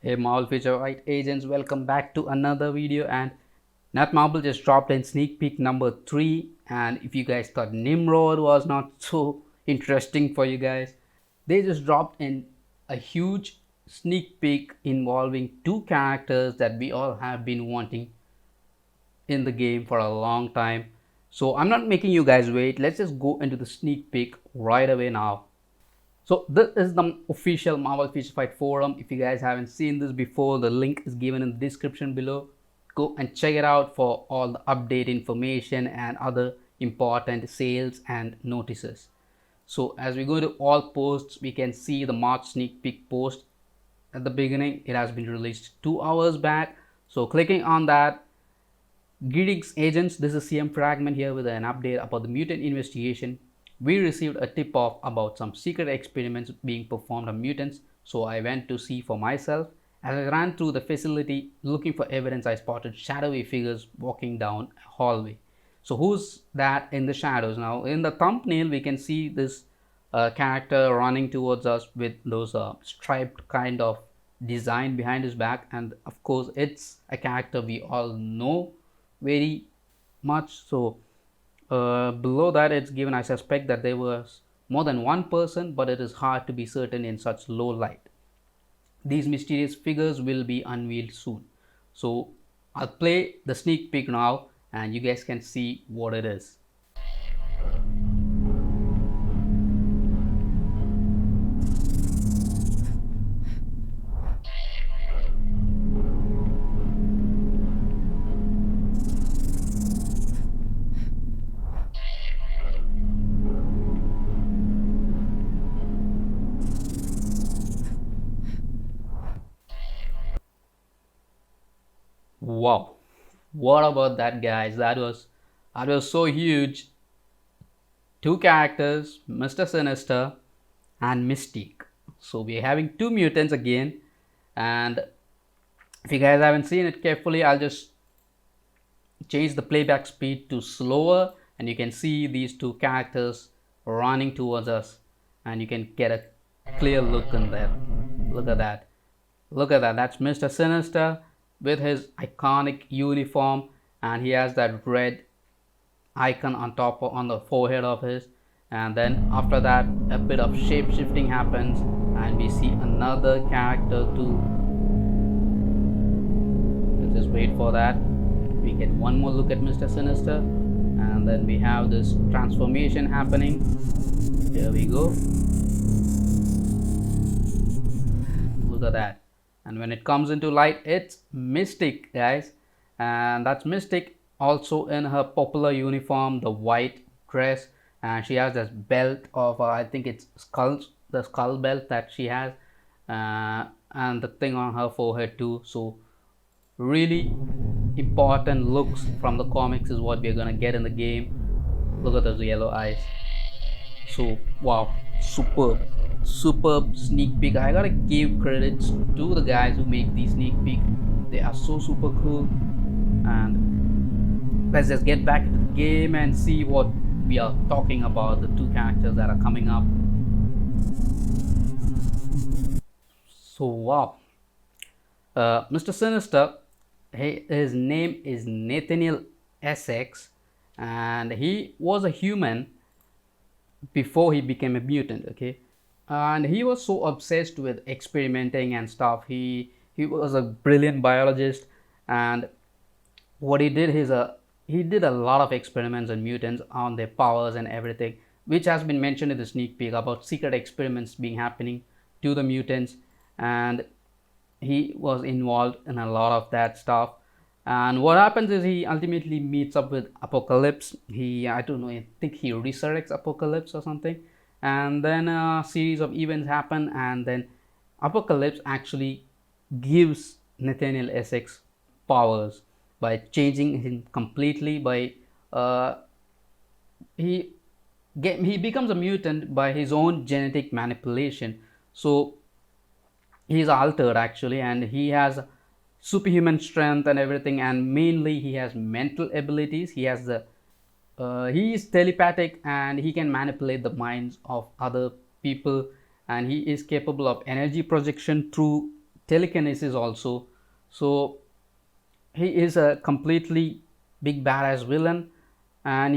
Hey Marvel Future White Agents, welcome back to another video. And Netmarble just dropped in sneak peek number 3. And if you guys thought Nimrod was not so interesting for you guys, they just dropped in a huge sneak peek involving two characters that we all have been wanting in the game for a long time. So I'm not making you guys wait, let's just go into the sneak peek right away now. So this is the official Marvel Future Fight forum. If you guys haven't seen this before, the link is given in the description below. Go and check it out for all the update information and other important sales and notices. So as we go to all posts, we can see the March sneak peek post at the beginning. It has been released 2 hours back. So clicking on that, greetings agents, this is CM Fragment here with an update about the mutant investigation. We received a tip off about some secret experiments being performed on mutants, so I went to see for myself. As I ran through the facility looking for evidence, I spotted shadowy figures walking down a hallway. So who's that in the shadows? Now in the thumbnail we can see this character running towards us with those striped kind of design behind his back, and of course it's a character we all know very much. So below that it's given, I suspect that there was more than one person, but it is hard to be certain in such low light. These mysterious figures will be unveiled soon. So I'll play the sneak peek now and you guys can see what it is. Wow, what about that, guys? That was so huge. Two characters, Mr. Sinister and Mystique. So we're having two mutants again, and if you guys haven't seen it carefully, I'll just change the playback speed to slower, and you can see these two characters running towards us, and you can get a clear look in there. Look at that. Look at that. That's Mr. Sinister with his iconic uniform, and he has that red icon on the forehead of his. And then after that, a bit of shape shifting happens, and we see another character too. Let's just wait for that. We get one more look at Mr. Sinister, and then we have this transformation happening. Here we go. Look at that. And when it comes into light, it's Mystique, guys, and that's Mystique also in her popular uniform, the white dress, and she has this belt of I think it's the skull belt that she has, and the thing on her forehead too. So really important looks from the comics is what we're gonna get in the game. Look at those yellow eyes. So wow, superb sneak peek. I gotta give credits to the guys who make these sneak peek. They are so super cool. And let's just get back into the game and see what we are talking about, the two characters that are coming up. So wow, Mr. Sinister, his name is Nathaniel Essex, and he was a human before he became a mutant. Okay, and he was so obsessed with experimenting and stuff. He was a brilliant biologist, and what he did is he did a lot of experiments on mutants, on their powers and everything, which has been mentioned in the sneak peek about secret experiments being happening to the mutants, and he was involved in a lot of that stuff. And what happens is he ultimately meets up with Apocalypse. I don't know, I think he resurrects Apocalypse or something, and then a series of events happen, and then Apocalypse actually gives Nathaniel Essex powers by changing him completely. By he becomes a mutant by his own genetic manipulation. So he's altered actually, and he has superhuman strength and everything, and mainly he has mental abilities. He has the he is telepathic, and he can manipulate the minds of other people, and he is capable of energy projection through telekinesis also. So he is a completely big badass villain, and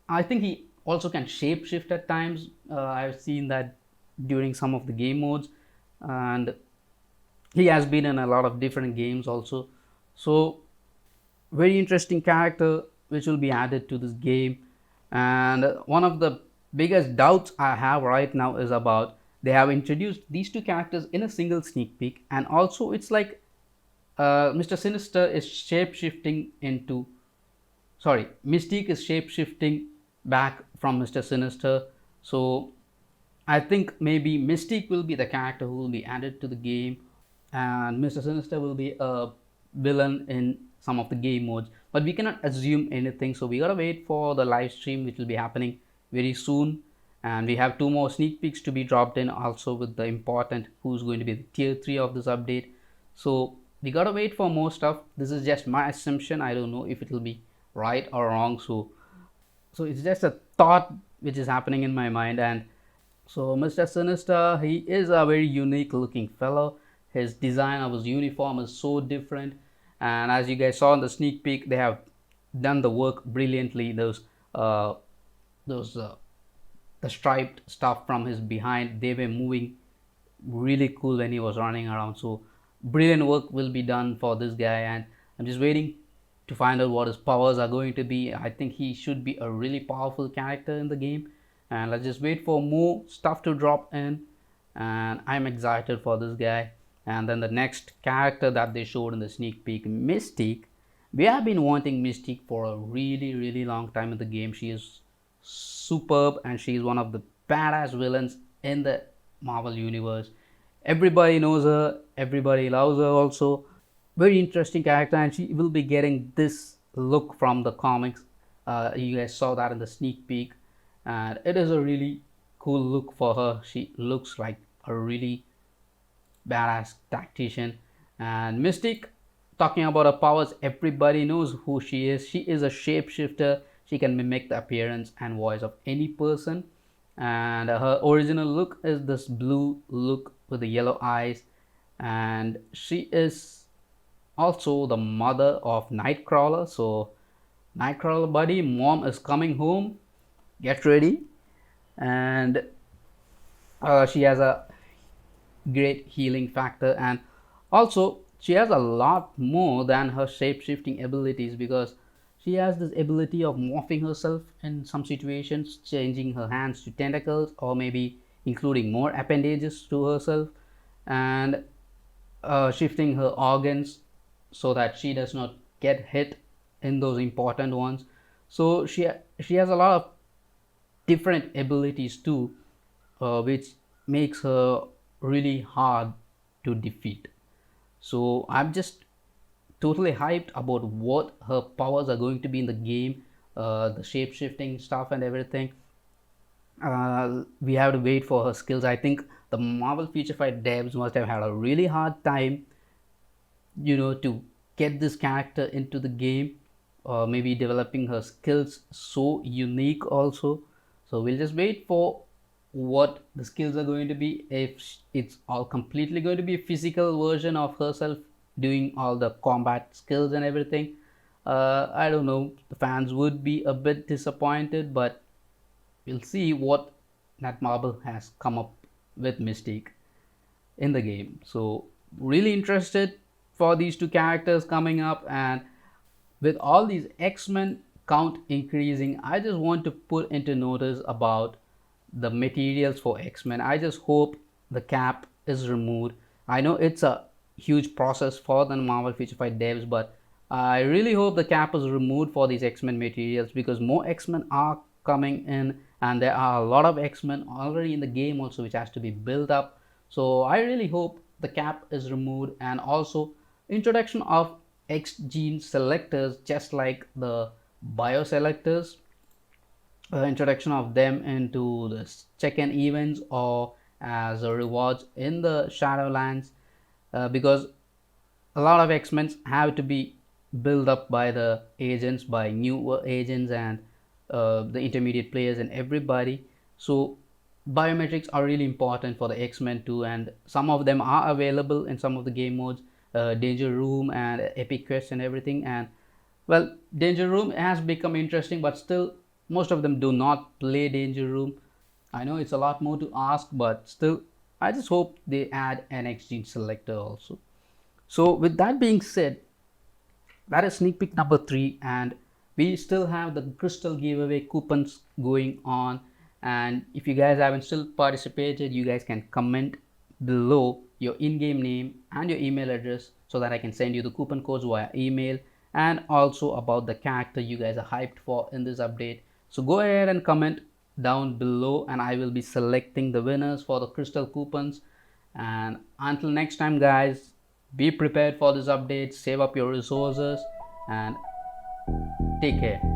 I think he also can shapeshift at times. I've seen that during some of the game modes, and he has been in a lot of different games also. So very interesting character which will be added to this game. And one of the biggest doubts I have right now is about they have introduced these two characters in a single sneak peek, and also it's like Mr. Sinister is shape shifting into, sorry, Mystique is shape shifting back from Mr. Sinister. So I think maybe Mystique will be the character who will be added to the game, and Mr. Sinister will be a villain in some of the game modes. But we cannot assume anything, so we gotta wait for the live stream, which will be happening very soon. And we have two more sneak peeks to be dropped in, also with the important who's going to be the tier 3 of this update. So we gotta wait for more stuff. This is just my assumption. I don't know if it will be right or wrong. So it's just a thought which is happening in my mind. And so Mr. Sinister, he is a very unique looking fellow. His design of his uniform is so different, and as you guys saw in the sneak peek, they have done the work brilliantly. Those the striped stuff from his behind, they were moving really cool when he was running around. So brilliant work will be done for this guy, and I'm just waiting to find out what his powers are going to be. I think he should be a really powerful character in the game, and let's just wait for more stuff to drop in. And I'm excited for this guy. And then the next character that they showed in the sneak peek, Mystique. We have been wanting Mystique for a really long time in the game. She is superb, and she is one of the badass villains in the Marvel universe. Everybody knows her, everybody loves her also. Very interesting character, and she will be getting this look from the comics. You guys saw that in the sneak peek, and it is a really cool look for her. She looks like a really badass tactician. And Mystique, talking about her powers, everybody knows who she is. She is a shapeshifter. She can mimic the appearance and voice of any person, and her original look is this blue look with the yellow eyes. And she is also the mother of Nightcrawler. So Nightcrawler buddy, mom is coming home, get ready. And she has a great healing factor, and also she has a lot more than her shape-shifting abilities, because she has this ability of morphing herself in some situations, changing her hands to tentacles, or maybe including more appendages to herself, and shifting her organs so that she does not get hit in those important ones. So she has a lot of different abilities too, which makes her really hard to defeat. So I'm just totally hyped about what her powers are going to be in the game, the shape shifting stuff and everything. We have to wait for her skills. I think the Marvel Future Fight devs must have had a really hard time, to get this character into the game, or maybe developing her skills so unique also. So we'll just wait for what the skills are going to be, if it's all completely going to be a physical version of herself doing all the combat skills and everything. I don't know, the fans would be a bit disappointed, but we'll see what Netmarble has come up with Mystique in the game. So really interested for these two characters coming up. And with all these X-Men count increasing, I just want to put into notice about the materials for X-Men. I just hope the cap is removed. I know it's a huge process for the Marvel Future Fight devs, but I really hope the cap is removed for these X-Men materials, because more X-Men are coming in, and there are a lot of X-Men already in the game also, which has to be built up. So I really hope the cap is removed, and also introduction of X gene selectors, just like the bio selectors, introduction of them into the check-in events or as a rewards in the Shadowlands, because a lot of X-Men have to be built up by the agents, by new agents, and the intermediate players and everybody. So biometrics are really important for the X-Men too, and some of them are available in some of the game modes, Danger Room and Epic Quest and everything. And well, Danger Room has become interesting, but still most of them do not play Danger Room. I know it's a lot more to ask, but still I just hope they add an exchange selector also. So with that being said, that is sneak peek number 3, and we still have the crystal giveaway coupons going on. And if you guys haven't still participated, you guys can comment below your in-game name and your email address so that I can send you the coupon codes via email, and also about the character you guys are hyped for in this update. So go ahead and comment down below, and I will be selecting the winners for the crystal coupons. And until next time guys, be prepared for this update, save up your resources, and take care.